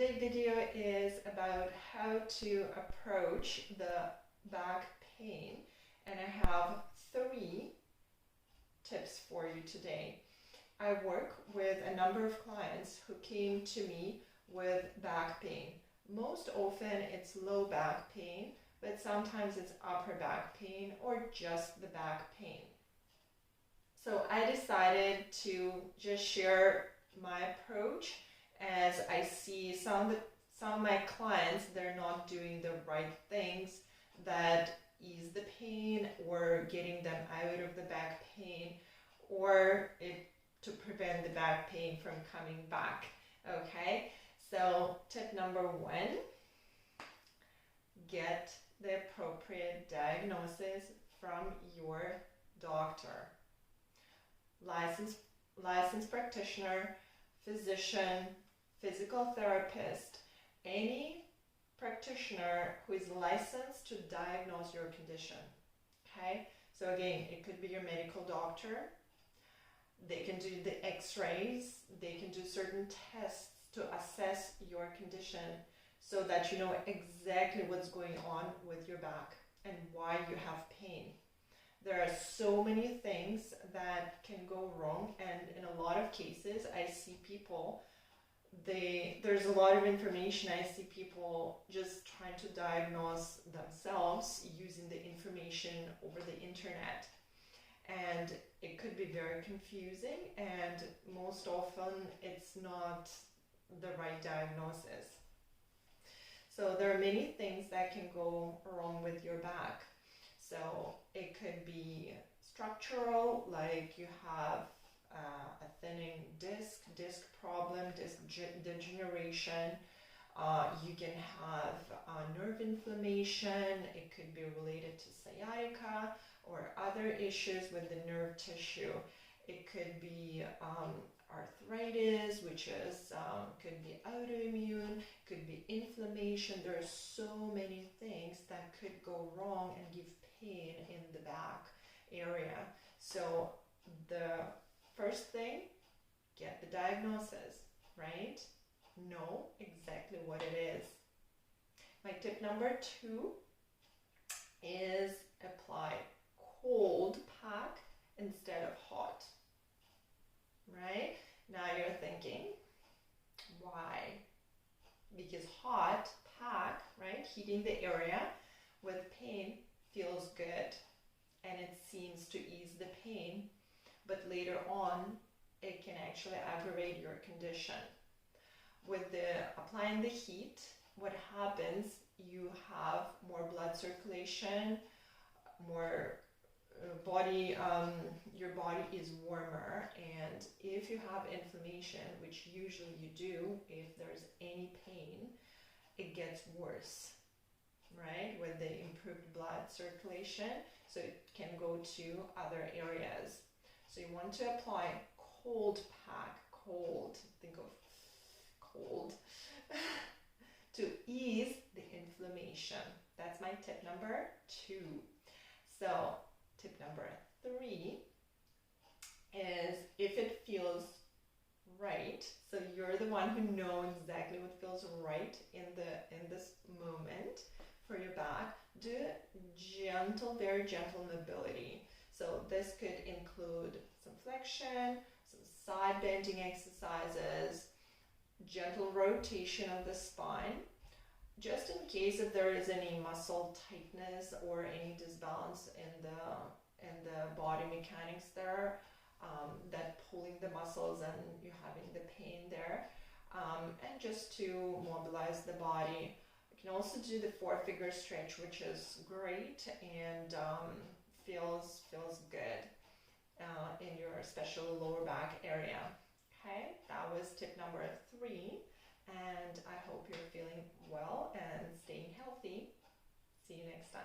today's video is about how to approach the back pain, and I have 3 tips for you today. I work with a number of clients who came to me with back pain. Most often it's low back pain, but sometimes it's upper back pain or just the back pain. So I decided to just share my approach, as I see some of my clients, they're not doing the right things that ease the pain or getting them out of the back pain, or to prevent the back pain from coming back. Okay, so tip number 1, get the appropriate diagnosis from your doctor. Licensed practitioner, physician, physical therapist, any practitioner who is licensed to diagnose your condition. Okay, so again, it could be your medical doctor. They can do the x-rays, they can do certain tests to assess your condition so that you know exactly what's going on with your back and why you have pain. There are so many things that can go wrong, and in a lot of cases I see people, there's a lot of information. I see people just trying to diagnose themselves using the information over the internet, and it could be very confusing, and most often it's not the right diagnosis. So there are many things that can go wrong with your back. So it could be structural, like you have a thinning disc problem, disc degeneration. You can have nerve inflammation. It could be related to sciatica or other issues with the nerve tissue. It could be arthritis, which is could be autoimmune, could be inflammation. There are so many things that could go wrong and give pain in the back area. So the first thing, get the diagnosis, right? Know exactly what it is. My tip number 2 is apply cold pack instead of hot. Right? Now you're thinking, why? Because hot pack, right, heating the area with pain feels good and it seems to ease the pain, but later on it can actually aggravate your condition. With applying the heat, what happens, you have more blood circulation, more body, your body is warmer, and if you have inflammation, which usually you do, if there's any pain, it gets worse, right, with the improved blood circulation, so it can go to other areas. So you want to apply cold pack, cold, think of cold, to ease the inflammation. That's my tip number 2. So tip number 3 is, if it feels right, so you're the one who knows exactly what feels right in this moment for your back, do gentle, very gentle mobility. So this could include some flexion, some side bending exercises, gentle rotation of the spine, just in case if there is any muscle tightness or any disbalance in the body mechanics there, that pulling the muscles and you having the pain there, and just to mobilize the body. You can also do the 4-figure stretch, which is great and feels good in your especially lower back area. Okay, that was tip number 3, and I hope you're feeling well and staying healthy. See you next time.